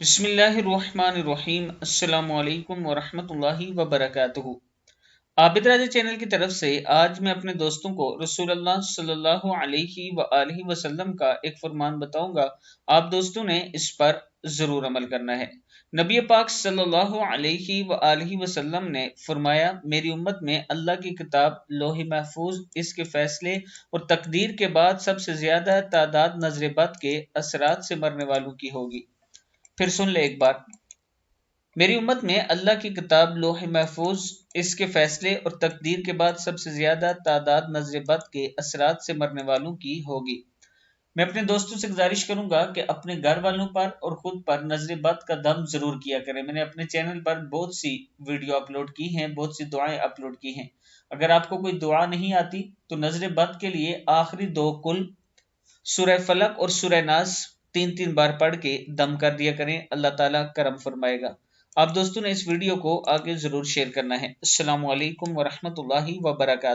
बिस्मिल्लाहिर्रहमानिर्रहीम। अस्सलामु अलैकुम वरहमतुल्लाहि वबरकातुहू। आबिdraja चैनल की तरफ से आज मैं अपने दोस्तों को रसूलुल्लाह सल्लल्लाहु अलैहि वआलिहि वसल्लम का एक फरमान बताऊंगा। आप दोस्तों ने इस पर जरूर अमल करना है। नबी पाक सल्लल्लाहु अलैहि वआलिहि वसल्लम ने फरमाया, मेरी उम्मत में अल्लाह की किताब लोहे महफूज, इसके फैसले और तकदीर के बाद सबसे ज्यादा तादाद नजर बद के असरात से मरने वालों की होगी। फिर सुन ले एक बार, मेरी उम्मत में अल्लाह की किताब लोहे महफूज, इसके फैसले और तकदीर के बाद सबसे ज्यादा तादाद नजर बद के असरात से मरने वालों की होगी। मैं अपने दोस्तों से गुजारिश करूंगा कि अपने घर वालों पर और खुद पर नजर बद का दम जरूर किया करें। मैंने अपने चैनल पर बहुत सी वीडियो अपलोड की हैं, बहुत सी दुआएं अपलोड की हैं। अगर आपको कोई दुआ नहीं आती तो नजर बद के लिए आखिरी दो कुल सूरह फलक और सूरह नास 3-3 बार पढ़ के दम कर दिया करें, अल्लाह ताला करम फरमाएगा। आप दोस्तों ने इस वीडियो को आगे जरूर शेयर करना है। अस्सलामु अलैकुम वरहमतुल्लाहि वबरकातुहू।